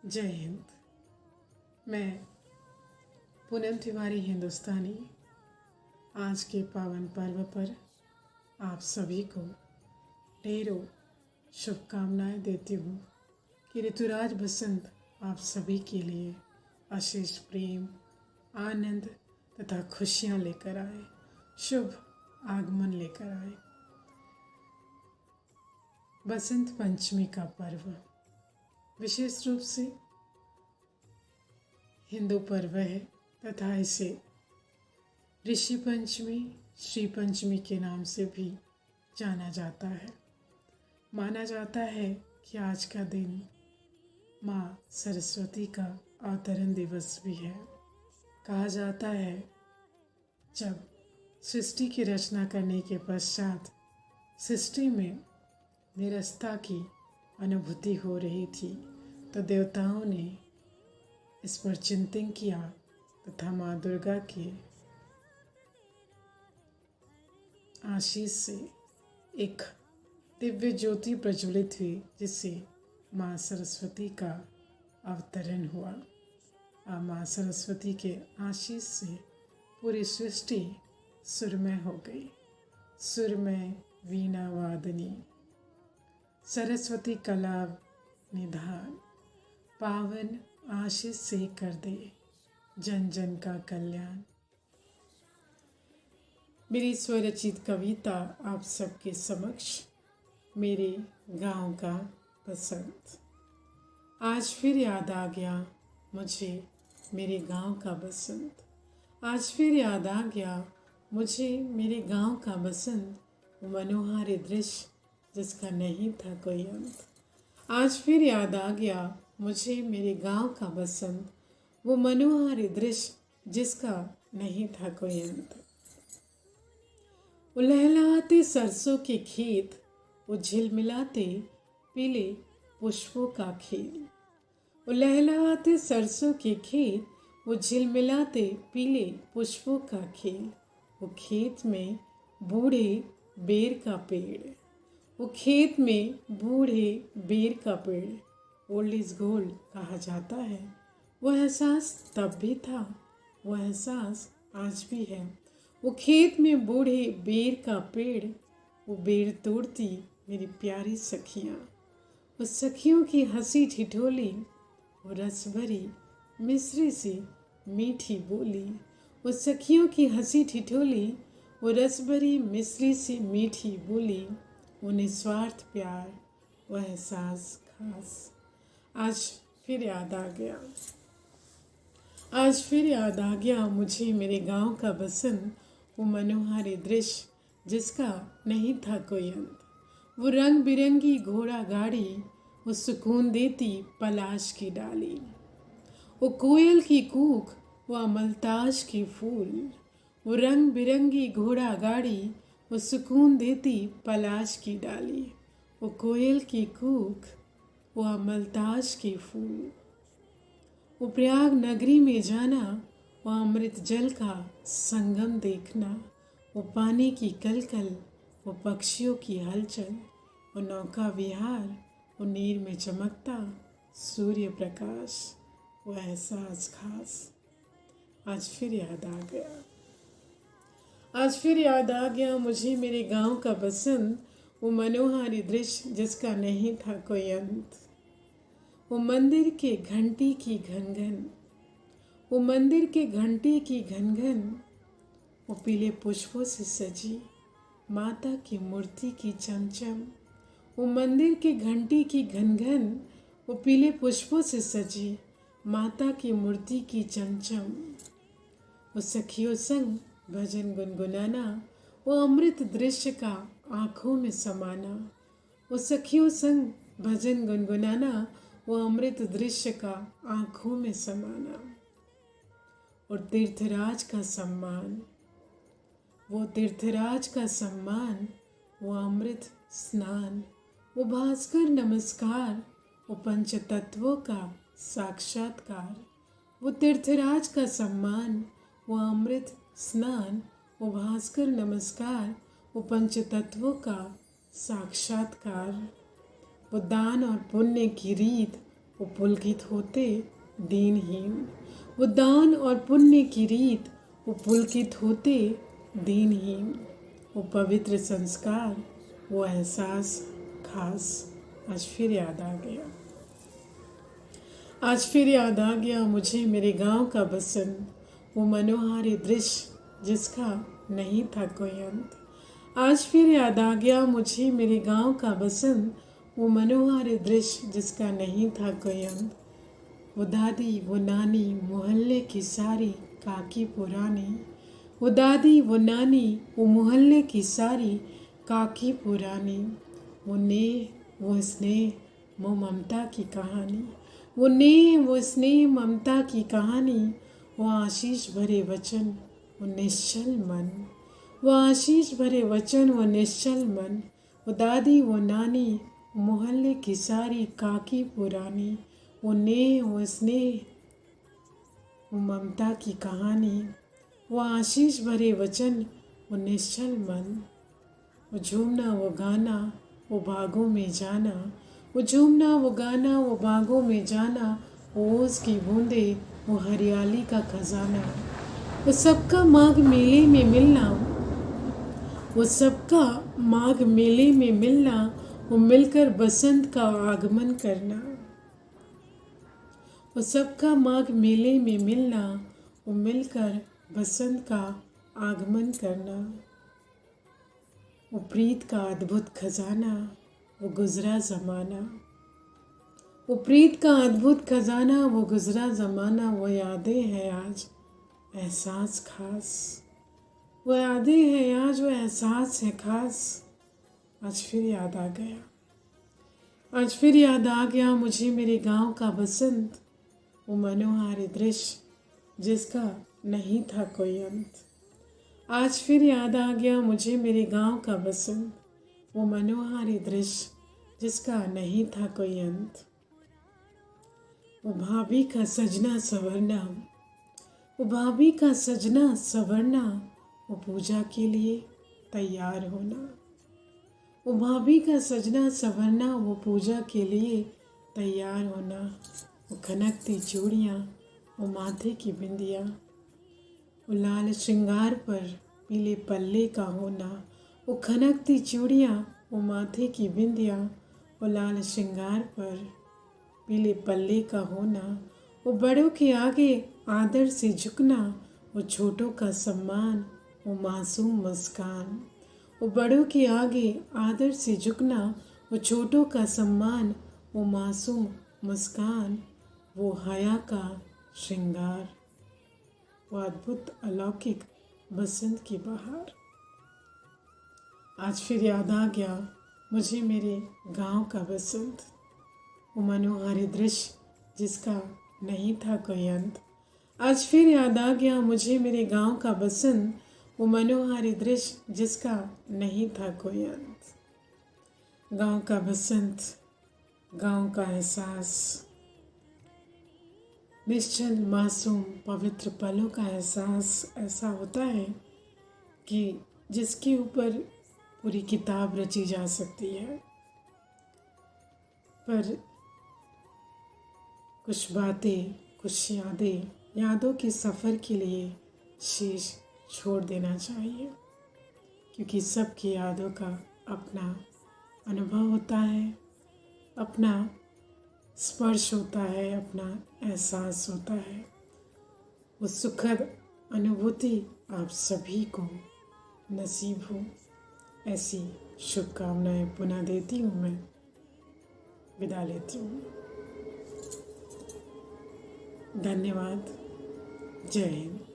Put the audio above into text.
जय हिंद। मैं पूनम तिवारी हिंदुस्तानी आज के पावन पर्व पर आप सभी को ढेरों शुभकामनाएं देती हूँ कि ऋतुराज बसंत आप सभी के लिए अशेष प्रेम, आनंद तथा खुशियाँ लेकर आए, शुभ आगमन लेकर आए। बसंत पंचमी का पर्व विशेष रूप से हिंदू पर्व है तथा इसे ऋषि पंचमी, श्री पंचमी के नाम से भी जाना जाता है। माना जाता है कि आज का दिन माँ सरस्वती का अवतरण दिवस भी है। कहा जाता है जब सृष्टि की रचना करने के पश्चात सृष्टि में निरस्ता की अनुभूति हो रही थी तो देवताओं ने इस पर चिंतन किया तथा माँ दुर्गा के आशीष से एक दिव्य ज्योति प्रज्वलित हुई जिससे माँ सरस्वती का अवतरण हुआ। और माँ सरस्वती के आशीष से पूरी सृष्टि सुरमय हो गई। सुरमय वीणा वादनी सरस्वती कला निधान, पावन आशीष से कर दे जन जन का कल्याण। मेरी स्वरचित कविता आप सबके समक्ष मेरे गांव का बसंत। आज फिर याद आ गया मुझे मेरे गांव का बसंत। आज फिर याद आ गया मुझे मेरे गांव का बसंत, वो मनोहारी दृश्य जिसका नहीं था कोई अंत। आज फिर याद आ गया मुझे मेरे गांव का बसंत, वो मनोहारी दृश्य जिसका नहीं था कोई अंत। वो लहलहाते सरसों के खेत, वो झिलमिलाते पीले पुष्पों का खेल। वो लहलहाते सरसों के खेत, वो झिलमिलाते पीले पुष्पों का खेल। वो खेत में बूढ़े बेर का पेड़, वो खेत में बूढ़े बेर का पेड़। ओल्ड इज गोल्ड कहा जाता है। वो एहसास तब भी था, वो एहसास आज भी है। वो खेत में बूढ़े बेर का पेड़, वो बेर तोड़ती मेरी प्यारी सखियाँ। वो सखियों की हंसी ठिठोली, वो रस भरी मिश्री सी मीठी बोली। वो सखियों की हंसी ठिठोली, वो रस भरी मिश्री सी मीठी बोली। वो निस्वार्थ प्यार, वो एहसास खास। आज फिर याद आ गया, आज फिर याद आ गया मुझे मेरे गांव का बसंत, वो मनोहारी दृश्य जिसका नहीं था कोई अंत। वो रंग बिरंगी घोड़ा गाड़ी, वो सुकून देती पलाश की डाली। वो कोयल की कूक, वो अमलताज के फूल। वो रंग बिरंगी घोड़ा गाड़ी, वो सुकून देती पलाश की डाली। वो कोयल की कूक, वो अमलताज के फूल। वो प्रयाग नगरी में जाना, वो अमृत जल का संगम देखना। वो पानी की कलकल, वो पक्षियों की हलचल। वो नौका विहार, वो नीर में चमकता सूर्य प्रकाश, वो एहसास खास। आज फिर याद आ गया, आज फिर याद आ गया मुझे मेरे गांव का बसंत, वो मनोहारी दृश्य जिसका नहीं था कोई अंत। वो मंदिर के घंटी की घनघन, वो मंदिर के घंटी की घनघन। वो पीले पुष्पों से सजी माता की मूर्ति की चमचम। वो मंदिर के घंटी की घनघन, वो पीले पुष्पों से सजी माता की मूर्ति की चमचम। वो सखियों संग भजन गुनगुनाना, वो अमृत दृश्य का आँखों में समाना। वो सखियों संग भजन गुनगुनाना, वो अमृत दृश्य का आँखों में समाना। और तीर्थराज का सम्मान, वो तीर्थराज का सम्मान, वो अमृत स्नान। वो भास्कर नमस्कार, वो पंच तत्वों का साक्षात्कार। वो तीर्थराज का सम्मान, वो अमृत स्नान, वो भास्कर नमस्कार, वो पंच तत्वों का साक्षात्कार। वो दान और पुण्य की रीत, वो पुलकित होते दीनहीन। वो दान और पुण्य की रीत, वो पुलकित होते दीनहीन। वो पवित्र संस्कार, वो एहसास खास। आज फिर याद आ गया, आज फिर याद आ गया मुझे मेरे गांव का बसंत, वो मनोहारी दृश्य जिसका नहीं था कोई अंत। आज फिर याद आ गया मुझे मेरे गांव का बसंत, वो मनोहारी दृश्य जिसका नहीं था कोई अंत। वो दादी वो नानी मोहल्ले की सारी काकी पुरानी, वो दादी वो नानी वो मोहल्ले की सारी काकी पुरानी। वो नेह वो स्नेह वो ममता की कहानी, वो नेह वो स्नेह ममता की कहानी। वो आशीष भरे वचन वो निश्चल मन, वो आशीष भरे वचन वो निश्चल मन। वो दादी वो नानी मोहल्ले की सारी काकी पुरानी, वो नेह वो स्नेह वो ममता की कहानी। वो आशीष भरे वचन वो निश्चल मन। वो झूमना वो गाना वो बागों में जाना, वो झूमना वो गाना वो बागों में जाना। वो ओस की बूंदे वो हरियाली का खजाना। वो सबका माघ मेले में मिलना, वो सबका माघ मेले में मिलना। वो मिलकर बसंत का आगमन करना, वो सबका माघ मेले में मिलना। वो मिलकर बसंत का आगमन करना। वो प्रीत का अद्भुत खजाना वो गुजरा ज़माना, वो प्रीत का अद्भुत खजाना वो गुजरा ज़माना। वो यादें हैं आज एहसास खास, वो यादें हैं आज वो एहसास है खास। आज फिर याद आ गया, आज फिर याद आ गया मुझे मेरे गांव का बसंत, वो मनोहारी दृश्य जिसका नहीं था कोई अंत। आज फिर याद आ गया मुझे मेरे गांव का बसंत, वो मनोहारी दृश्य जिसका नहीं था कोई अंत। वो भाभी का सजना संवरना, वो भाभी का सजना संवरना। वो पूजा के लिए तैयार होना, वो भाभी का सजना संवरना। वो पूजा के लिए तैयार होना। वो खनकती चूड़ियाँ वो माथे की बिंदिया, वो लाल श्रृंगार पर पीले पल्ले का होना। वो खनकती चूड़ियाँ वो माथे की बिंदिया, वो लाल श्रृंगार पर पीले पल्ले का होना। वो बड़ों के आगे आदर से झुकना, वो छोटों का सम्मान वो मासूम मुस्कान। वो बड़ों के आगे आदर से झुकना, वो छोटों का सम्मान वो मासूम मुस्कान। वो हया का श्रृंगार, वो अद्भुत अलौकिक बसंत की बहार। आज फिर याद आ गया मुझे मेरे गांव का बसंत, वो मनोहारी दृश्य जिसका नहीं था कोई अंत। आज फिर याद आ गया मुझे मेरे गांव का बसंत, वो मनोहारी दृश्य जिसका नहीं था कोई अंत। गांव का बसंत, गांव का एहसास, निश्चल मासूम पवित्र पलों का एहसास ऐसा होता है कि जिसके ऊपर पूरी किताब रची जा सकती है। पर कुछ बातें, कुछ यादें, यादों के सफ़र के लिए शेष छोड़ देना चाहिए, क्योंकि सबकी यादों का अपना अनुभव होता है, अपना स्पर्श होता है, अपना एहसास होता है। वो सुखद अनुभूति आप सभी को नसीब हो, ऐसी शुभकामनाएं पुनः देती हूँ। मैं विदा लेती हूँ। धन्यवाद। जय हिंद।